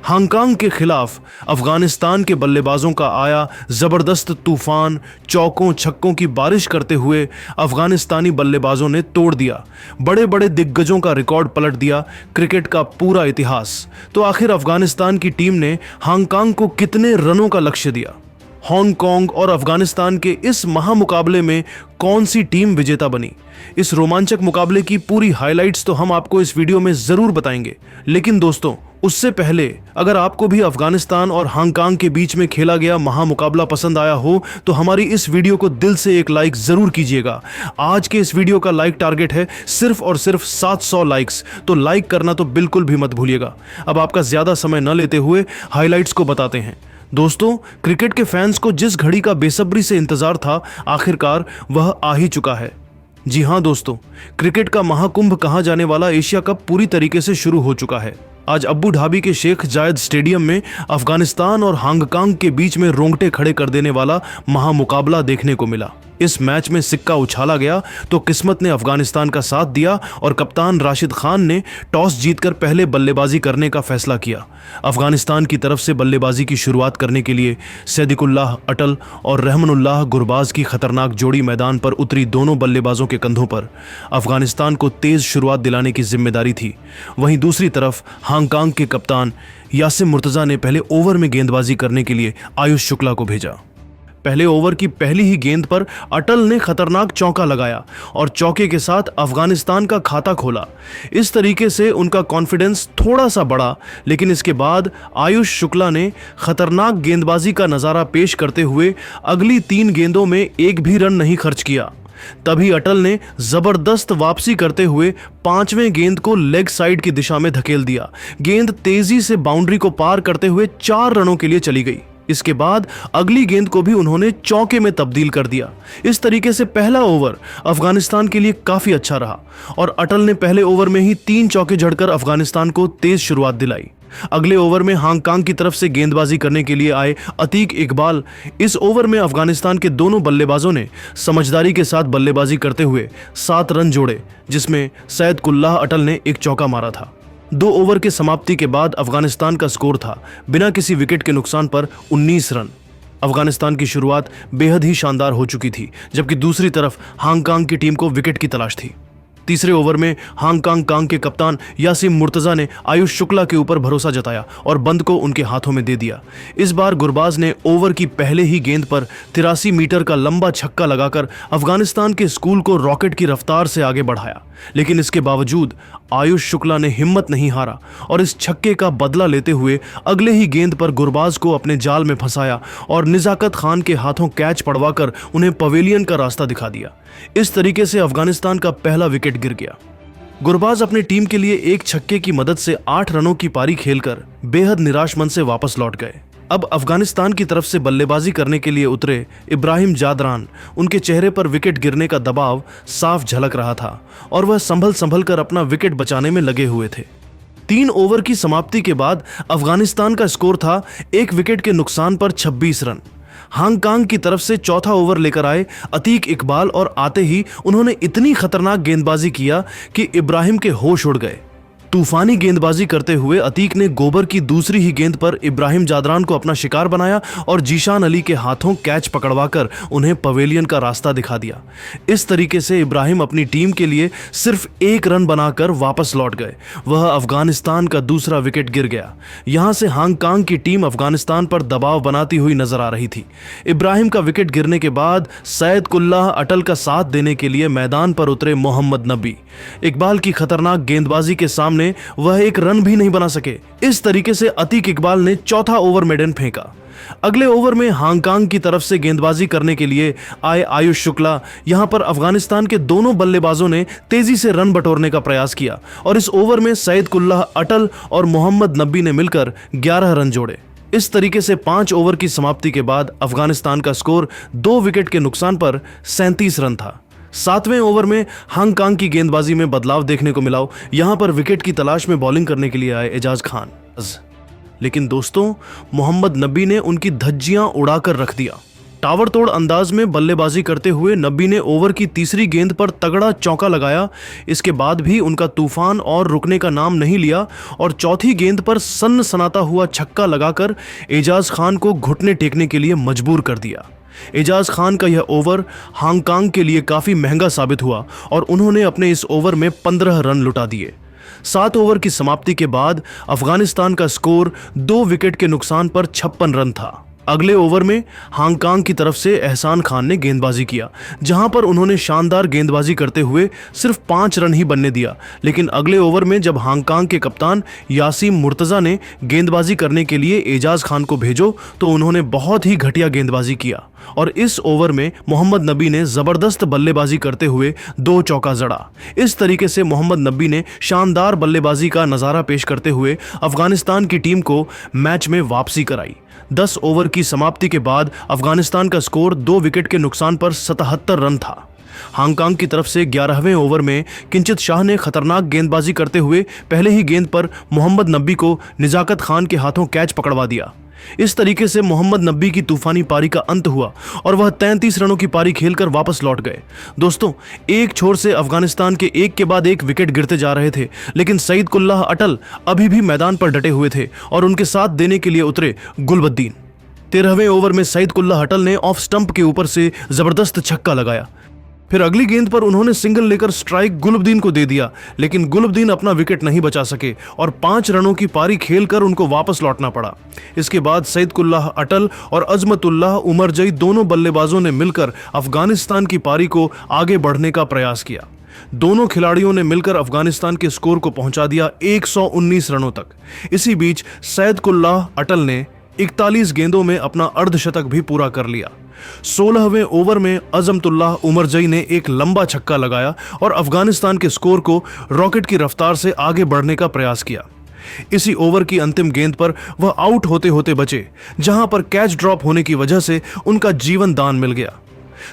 Hong Kong के खिलाफ अफगानिस्तान के बल्लेबाजों का आया जबरदस्त तूफान चौकों छक्कों की बारिश करते हुए अफगानिस्तानी बल्लेबाजों ने तोड़ दिया। बड़े बड़े दिग्गजों का रिकॉर्ड पलट दिया, क्रिकेट का पूरा इतिहास। तो आखिर अफगानिस्तान की टीम ने हांगकांग को कितने रनों का लक्ष्य दिया? हांगकांग और अफगानिस्तान के इस महामुकाबले में कौन सी टीम विजेता बनी? इस रोमांचक मुकाबले की पूरी हाइलाइट्स तो हम आपको इस वीडियो में जरूर बताएंगे। लेकिन दोस्तों, उससे पहले अगर आपको भी अफगानिस्तान और हांगकांग के बीच में खेला गया महामुकाबला पसंद आया हो तो हमारी इस वीडियो को दिल से एक लाइक जरूर कीजिएगा। आज के इस वीडियो का लाइक टारगेट है सिर्फ और सिर्फ 700 लाइक्स, तो लाइक करना तो बिल्कुल भी मत भूलिएगा। अब आपका ज्यादा समय न लेते हुए हाइलाइट्स को बताते हैं। दोस्तों, क्रिकेट के फैंस को जिस घड़ी का बेसब्री से इंतजार था, आखिरकार वह आ ही चुका है। जी हां दोस्तों, क्रिकेट का महाकुंभ कहा जाने वाला एशिया कप पूरी तरीके से शुरू हो चुका है। आज अबू धाबी के शेख जायद स्टेडियम में अफगानिस्तान और हांगकांग के बीच में रोंगटे खड़े कर देने वाला महामुकाबला देखने को मिला। इस मैच में सिक्का उछाला गया तो किस्मत ने अफगानिस्तान का साथ दिया और कप्तान राशिद खान ने टॉस जीतकर पहले बल्लेबाजी करने का फैसला किया। अफगानिस्तान की तरफ से बल्लेबाजी की शुरुआत करने के लिए सैदिकुल्लाह अटल और रहमानुल्लाह गुरबाज की खतरनाक जोड़ी मैदान पर उतरी। दोनों बल्लेबाजों के कंधों पर अफगानिस्तान को तेज शुरुआत दिलाने की जिम्मेदारी थी। वहीं दूसरी तरफ हांगकांग के कप्तान यासिम मुर्तजा ने पहले ओवर में गेंदबाजी करने के लिए आयुष शुक्ला को भेजा। पहले ओवर की पहली ही गेंद पर अटल ने खतरनाक चौका लगाया और चौके के साथ अफगानिस्तान का खाता खोला। इस तरीके से उनका कॉन्फिडेंस थोड़ा सा बढ़ा, लेकिन इसके बाद आयुष शुक्ला ने खतरनाक गेंदबाजी का नजारा पेश करते हुए अगली 3 गेंदों में एक भी रन नहीं खर्च किया। तभी अटल ने जबरदस्त वापसी करते हुए 5वें गेंद को लेग साइड की दिशा में धकेल दिया। गेंद तेजी से बाउंड्री को पार करते हुए 4 रनों के लिए चली गई। इसके बाद अगली गेंद को भी उन्होंने चौके में तब्दील कर दिया। इस तरीके से पहला ओवर अफगानिस्तान के लिए काफी अच्छा रहा और अटल ने पहले ओवर में ही 3 चौके जड़कर अफगानिस्तान को तेज शुरुआत दिलाई। अगले ओवर में हांगकांग की तरफ से गेंदबाजी करने के लिए आए अतीक इकबाल। इस ओवर में अफगानिस्तान के दोनों बल्लेबाजों ने समझदारी के साथ बल्लेबाजी करते हुए 7 रन जोड़े, जिसमें सैदकुल्लाह अटल ने एक चौका मारा था। 2 ओवर के समाप्ति के बाद अफगानिस्तान का स्कोर था बिना किसी विकेट के नुकसान पर 19 रन। अफगानिस्तान की शुरुआत बेहद ही शानदार हो चुकी थी, जबकि दूसरी तरफ हांगकांग की टीम को विकेट की तलाश थी। तीसरे ओवर में हांगकांग के कप्तान यासिम मुर्तजा ने आयुष शुक्ला के ऊपर भरोसा जताया और बंद को उनके हाथों में दे दिया। इस बार गुरबाज ने ओवर की पहले ही गेंद पर 83 मीटर का लंबा छक्का लगाकर अफगानिस्तान के स्कूल को रॉकेट की रफ्तार से आगे बढ़ाया। लेकिन इसके बावजूद आयुष शुक्ला ने हिम्मत नहीं हारा और इस छक्के का बदला लेते हुए अगले ही गेंद पर गुरबाज को अपने जाल में फंसाया और निजाकत खान के हाथों कैच पड़वाकर उन्हें पवेलियन का रास्ता दिखा दिया। इस तरीके से अफगानिस्तान का पहला विकेट गिर गया। गुरबाज अपनी टीम के लिए एक छक्के की मदद से 8 रनों की पारी खेलकर बेहद निराश मन से वापस लौट गए। अब अफगानिस्तान की तरफ से बल्लेबाजी करने के लिए उतरे इब्राहिम जादरान। उनके चेहरे पर विकेट गिरने का दबाव साफ झलक रहा था और वह संभल कर अपना विकेट बचाने में लगे हुए थे। 3 ओवर की समाप्ति के बाद अफगानिस्तान का स्कोर था 1 विकेट के नुकसान पर 26 रन। हांगकांग की तरफ से चौथा ओवर लेकर आए अतीक इकबाल और आते ही उन्होंने इतनी खतरनाक गेंदबाजी किया कि इब्राहिम के होश उड़ गए। तूफानी गेंदबाजी करते हुए अतीक ने गोबर की दूसरी ही गेंद पर इब्राहिम जादरान को अपना शिकार बनाया और जीशान अली के हाथों कैच पकड़वाकर उन्हें पवेलियन का रास्ता दिखा दिया। इस तरीके से इब्राहिम अपनी टीम के लिए सिर्फ 1 रन बनाकर वापस लौट गए। वह अफगानिस्तान का दूसरा विकेट गिर गया। यहां से हांगकांग की टीम अफगानिस्तान पर दबाव बनाती हुई नजर आ रही थी। इब्राहिम का विकेट गिरने के बाद सैदकुल्लाह अटल का साथ देने के लिए मैदान पर उतरे मोहम्मद नबी। इकबाल की खतरनाक गेंदबाजी के सामने वह 1 रन भी नहीं बना सके। इस तरीके से अतीक इकबाल ने चौथा ओवर मेडन फेंका। अगले ओवर में हांगकांग की तरफ से गेंदबाजी करने के लिए आए आयुष शुक्ला। यहां पर अफगानिस्तान के दोनों बल्लेबाजों ने तेजी से रन बटोरने का प्रयास किया और इस ओवर में सैदकुल्लाह अटल और मोहम्मद नबी ने मिलकर 11 रन जोड़े। इस तरीके से 5 ओवर की समाप्ति के बाद अफगानिस्तान का स्कोर 2 विकेट के नुकसान पर 37 रन था। 7वें ओवर में हांगकांग की गेंदबाजी में बदलाव देखने को मिला। यहां पर विकेट की तलाश में बॉलिंग करने के लिए आए एजाज खान, लेकिन दोस्तों मोहम्मद नबी ने उनकी धज्जियां उड़ाकर रख दिया। ताबड़तोड़ अंदाज में बल्लेबाजी करते हुए नबी ने ओवर की तीसरी गेंद पर तगड़ा चौका लगाया। इसके बाद भी उनका तूफान और रुकने का नाम नहीं लिया और चौथी गेंद पर सनसनाता हुआ छक्का लगाकर एजाज खान को घुटने टेकने के लिए मजबूर कर दिया। एजाज खान का यह ओवर हांगकांग के लिए काफी महंगा साबित हुआ और उन्होंने अपने इस ओवर में 15 रन लुटा दिए। 7 ओवर की समाप्ति के बाद अफगानिस्तान का स्कोर 2 विकेट के नुकसान पर 56 रन था। अगले ओवर में हांगकांग की तरफ से एहसान खान ने गेंदबाजी किया, जहां पर उन्होंने शानदार गेंदबाजी करते हुए सिर्फ 5 रन ही बनने दिया। लेकिन अगले ओवर में जब हांगकांग के कप्तान यासीम मुर्तजा ने गेंदबाजी करने के लिए एजाज खान को भेजो तो उन्होंने बहुत ही घटिया गेंदबाजी किया और इस ओवर में मोहम्मद नबी ने जबरदस्त बल्लेबाजी करते हुए 2 चौका जड़ा। इस तरीके से मोहम्मद नबी ने शानदार बल्लेबाजी का नजारा पेश करते हुए अफगानिस्तान की टीम को मैच में वापसी कराई। 10 ओवर की समाप्ति के बाद अफगानिस्तान का स्कोर 2 विकेट के नुकसान पर 77 रन था। हांगकांग की तरफ से 11वें ओवर में किंचित शाह ने खतरनाक गेंदबाजी करते हुए पहले ही गेंद पर मोहम्मद नबी को निजाकत खान के हाथों कैच पकड़वा दिया। इस तरीके से मोहम्मद नबी की तूफानी पारी का अंत हुआ और वह 33 रनों की पारी खेलकर वापस लौट गए। दोस्तों, एक छोर से अफगानिस्तान के एक के बाद एक विकेट गिरते जा रहे थे, लेकिन सईद कुल्लाह अटल अभी भी मैदान पर डटे हुए थे और उनके साथ देने के लिए उतरे गुलबद्दीन। 13वें ओवर में सईद कुल्लाह अटल ने ऑफ स्टंप के ऊपर से जबरदस्त छक्का लगाया। फिर अगली गेंद पर उन्होंने सिंगल लेकर स्ट्राइक गुलबद्दीन को दे दिया, लेकिन गुलबद्दीन अपना विकेट नहीं बचा सके और 5 रनों की पारी खेलकर उनको वापस लौटना पड़ा। इसके बाद सईद कुल्लाह अटल और अजमतुल्लाह उमरजई दोनों बल्लेबाजों ने मिलकर अफगानिस्तान की पारी को आगे बढ़ने का प्रयास किया। दोनों खिलाड़ियों ने मिलकर अफगानिस्तान के स्कोर को पहुंचा दिया 119 रनों तक। इसी बीच सईद कुल्लाह अटल ने 41 गेंदों में अपना अर्धशतक भी पूरा कर लिया। 16वें ओवर में अजमतुल्लाह उमरजई ने एक लंबा छक्का लगाया और अफगानिस्तान के स्कोर को रॉकेट की रफ्तार से आगे बढ़ने का प्रयास किया। इसी ओवर की अंतिम गेंद पर वह आउट होते होते बचे, जहां पर कैच ड्रॉप होने की वजह से उनका जीवन दान मिल गया।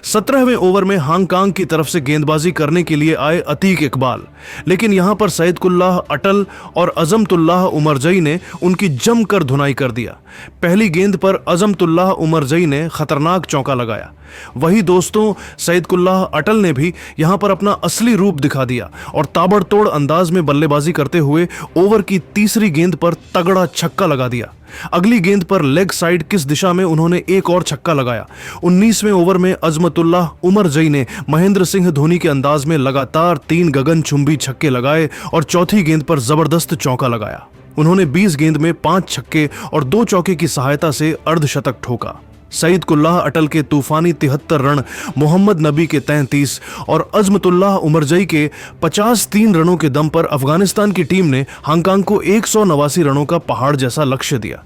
17वें ओवर में हांगकांग की तरफ से गेंदबाजी करने के लिए आए अतीक इकबाल, लेकिन यहां पर सईद कुल्लाह अटल और अजमतुल्लाह उमरजई ने उनकी जमकर धुनाई कर दिया। पहली गेंद पर अजमतुल्लाह उमरजई ने खतरनाक चौका लगाया। वही दोस्तों, सईद कुल्लाह अटल ने भी यहां पर अपना असली रूप दिखा दिया और ताबड़तोड़ अंदाज में बल्लेबाजी करते हुए ओवर की तीसरी गेंद पर तगड़ा छक्का लगा दिया। अगली गेंद पर लेग साइड किस दिशा में उन्होंने एक और छक्का लगाया। 19वें ओवर में अजमतुल्लाह उमरजई ने महेंद्र सिंह धोनी के अंदाज में लगातार 3 गगनचुंबी छक्के लगाए और चौथी गेंद पर जबरदस्त चौका लगाया। उन्होंने 20 गेंद में 5 छक्के और 2 चौके की सहायता से अर्धशतक ठोका। सईद कुल्लाह अटल के तूफानी 73 रन, मोहम्मद नबी के 33 और अजमतुल्लाह उमरजई के 53 रनों के दम पर अफगानिस्तान की टीम ने हांगकांग को 189 रनों का पहाड़ जैसा लक्ष्य दिया।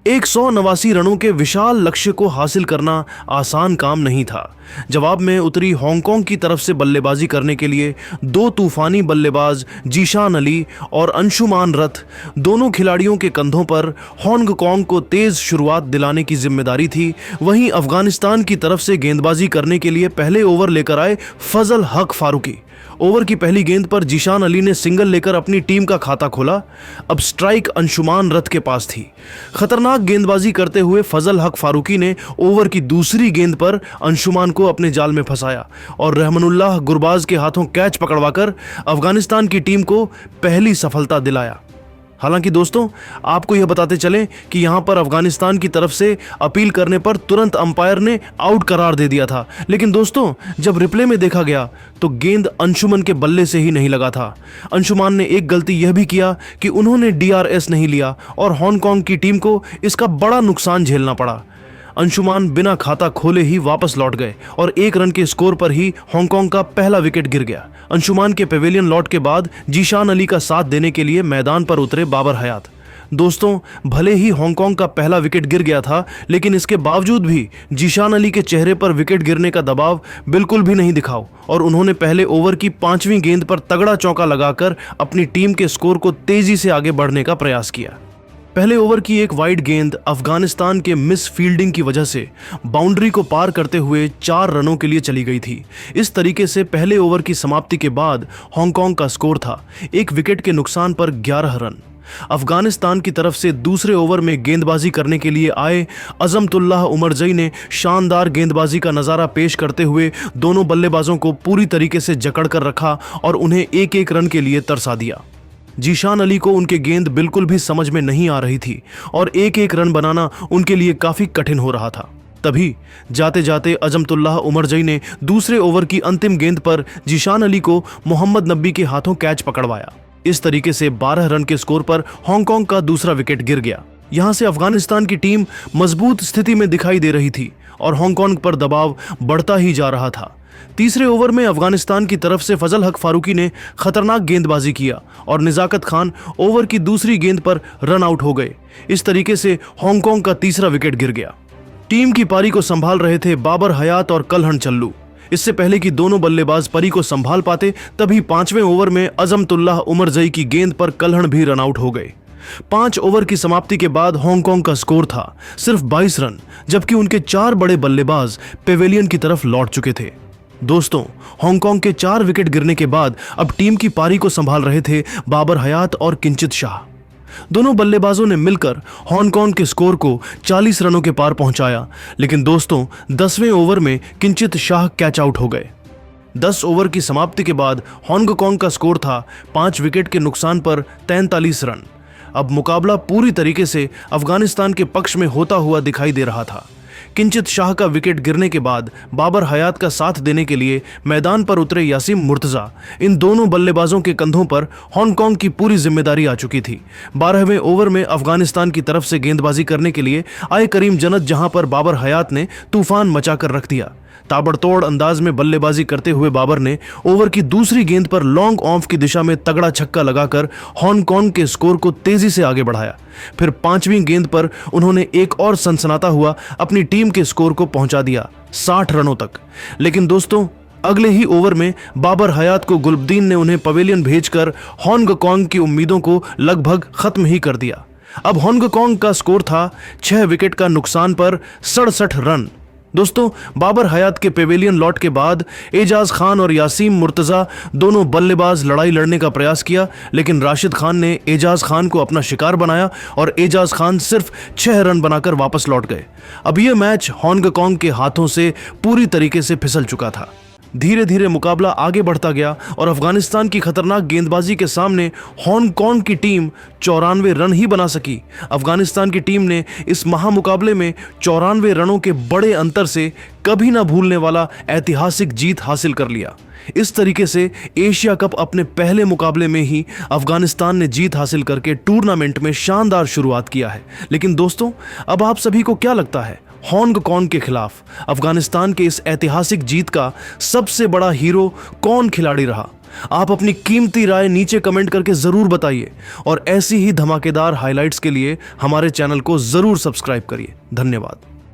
189 रनों के विशाल लक्ष्य को हासिल करना आसान काम नहीं था। जवाब में उतरी हांगकांग की तरफ से बल्लेबाजी करने के लिए 2 तूफानी बल्लेबाज जीशान अली और अंशुमान रथ, दोनों खिलाड़ियों के कंधों पर हांगकांग को तेज शुरुआत दिलाने की जिम्मेदारी थी। वहीं अफगानिस्तान की तरफ से गेंदबाजी करने के लिए पहले ओवर लेकर आए फजल हक फारूकी। ओवर की पहली गेंद पर जीशान अली ने सिंगल लेकर अपनी टीम का खाता खोला। अब स्ट्राइक अंशुमान रथ के पास थी। खतरनाक गेंदबाजी करते हुए फजल हक फारूकी ने ओवर की दूसरी गेंद पर अंशुमान को अपने जाल में फंसाया और रहमानुल्लाह गुरबाज के हाथों कैच पकड़वाकर अफगानिस्तान की टीम को पहली सफलता दिलाया। हालांकि दोस्तों, आपको यह बताते चलें कि यहां पर अफगानिस्तान की तरफ से अपील करने पर तुरंत अंपायर ने आउट करार दे दिया था, लेकिन दोस्तों जब रिप्ले में देखा गया तो गेंद अंशुमन के बल्ले से ही नहीं लगा था। अंशुमान ने एक गलती यह भी किया कि उन्होंने DRS नहीं लिया और हांगकांग की टीम को इसका बड़ा नुकसान झेलना पड़ा। अंशुमान बिना खाता खोले ही वापस लौट गए और 1 रन के स्कोर पर ही हांगकांग का पहला विकेट गिर गया। अंशुमान के पेविलियन लौट के बाद जीशान अली का साथ देने के लिए मैदान पर उतरे बाबर हयात। दोस्तों, भले ही हांगकांग का पहला विकेट गिर गया था, लेकिन इसके बावजूद भी जीशान अली के चेहरे पर विकेट गिरने का दबाव बिल्कुल भी नहीं दिखाओ और उन्होंने पहले ओवर की 5वीं गेंद पर तगड़ा चौका लगाकर अपनी टीम के स्कोर को तेजी से आगे बढ़ने का प्रयास किया। पहले ओवर की एक वाइड गेंद अफगानिस्तान के मिस फील्डिंग की वजह से बाउंड्री को पार करते हुए 4 रनों के लिए चली गई थी। इस तरीके से पहले ओवर की समाप्ति के बाद हांगकांग का स्कोर था 1 विकेट के नुकसान पर 11 रन। अफगानिस्तान की तरफ से दूसरे ओवर में गेंदबाजी करने के लिए आए अजमतुल्लाह उमरजई ने शानदार गेंदबाजी का नजारा पेश करते हुए दोनों बल्लेबाजों को पूरी तरीके से जकड़ कर रखा और उन्हें एक एक रन के लिए तरसा दिया। जीशान अली को उनके गेंद बिल्कुल भी समझ में नहीं आ रही थी और एक एक रन बनाना उनके लिए काफी कठिन हो रहा था। तभी जाते जाते अजमतुल्लाह उमरजई ने दूसरे ओवर की अंतिम गेंद पर जीशान अली को मोहम्मद नबी के हाथों कैच पकड़वाया। इस तरीके से 12 रन के स्कोर पर हांगकांग का दूसरा विकेट गिर गया। यहां से अफगानिस्तान की टीम मजबूत स्थिति में दिखाई दे रही थी और हांगकांग पर दबाव बढ़ता ही जा रहा था। तीसरे ओवर में अफगानिस्तान की तरफ से फजल हक फारूकी ने खतरनाक गेंदबाजी किया और निजाकत खान ओवर की दूसरी गेंद पर रन आउट हो गए। इस तरीके से हांगकांग का तीसरा विकेट गिर गया। टीम की पारी को संभाल रहे थे बाबर हयात और कलहन चल्लू। इससे पहले कि दोनों बल्लेबाज पारी को संभाल पाते तभी 5वें ओवर में अजमतुल्लाह उमरजई की गेंद पर कलहन भी रन आउट हो गए। 5 ओवर की समाप्ति के बाद हांगकांग का स्कोर था सिर्फ 22 रन, जबकि उनके 4 बड़े बल्लेबाज पेवेलियन की तरफ लौट चुके थे। दोस्तों, हांगकांग के 4 विकेट गिरने के बाद अब टीम की पारी को संभाल रहे थे बाबर हयात और किंचित शाह। दोनों बल्लेबाजों ने मिलकर हांगकांग के स्कोर को 40 रनों के पार पहुंचाया, लेकिन दोस्तों 10वें ओवर में किंचित शाह कैच आउट हो गए। 10 ओवर की समाप्ति के बाद हांगकांग का स्कोर था 5 विकेट के नुकसान पर 43 रन। अब मुकाबला पूरी तरीके से अफगानिस्तान के पक्ष में होता हुआ दिखाई दे रहा था। किंचित शाह का विकेट गिरने के बाद बाबर हयात का साथ देने के लिए मैदान पर उतरे यासीम मुर्तजा। इन दोनों बल्लेबाजों के कंधों पर हांगकांग की पूरी जिम्मेदारी आ चुकी थी। 12वें ओवर में अफगानिस्तान की तरफ से गेंदबाजी करने के लिए आए करीम जन्नत, जहां पर बाबर हयात ने तूफान मचाकर रख दिया। ताबड़तोड़ अंदाज में बल्लेबाजी करते हुए बाबर ने ओवर की दूसरी गेंद पर लॉन्ग ऑफ की दिशा में तगड़ा छक्का लगाकर हांगकांग के स्कोर को तेजी से आगे बढ़ाया। फिर 5वीं गेंद पर उन्होंने एक और सनसनाता हुआ अपनी टीम के स्कोर को पहुंचा दिया 60 रनों तक। लेकिन दोस्तों, अगले ही ओवर में बाबर हयात को गुलबदीन ने उन्हें पवेलियन भेजकर हांगकांग की उम्मीदों को लगभग खत्म ही कर दिया। अब हांगकांग का स्कोर था 6 विकेट का नुकसान पर 67 रन। दोस्तों, बाबर हयात के पेवेलियन लौट के बाद एजाज खान और यासीम मुर्तजा दोनों बल्लेबाज लड़ाई लड़ने का प्रयास किया, लेकिन राशिद खान ने एजाज खान को अपना शिकार बनाया और एजाज खान सिर्फ 6 रन बनाकर वापस लौट गए। अब यह मैच हांगकांग के हाथों से पूरी तरीके से फिसल चुका था। धीरे धीरे मुकाबला आगे बढ़ता गया और अफगानिस्तान की खतरनाक गेंदबाजी के सामने हांगकांग की टीम 94 रन ही बना सकी। अफगानिस्तान की टीम ने इस महामुकाबले में 94 रनों के बड़े अंतर से कभी ना भूलने वाला ऐतिहासिक जीत हासिल कर लिया। इस तरीके से एशिया कप अपने पहले मुकाबले में ही अफगानिस्तान ने जीत हासिल करके टूर्नामेंट में शानदार शुरुआत किया है। लेकिन दोस्तों, अब आप सभी को क्या लगता है, हांगकांग के खिलाफ अफगानिस्तान के इस ऐतिहासिक जीत का सबसे बड़ा हीरो कौन खिलाड़ी रहा? आप अपनी कीमती राय नीचे कमेंट करके जरूर बताइए और ऐसी ही धमाकेदार हाइलाइट्स के लिए हमारे चैनल को जरूर सब्सक्राइब करिए। धन्यवाद।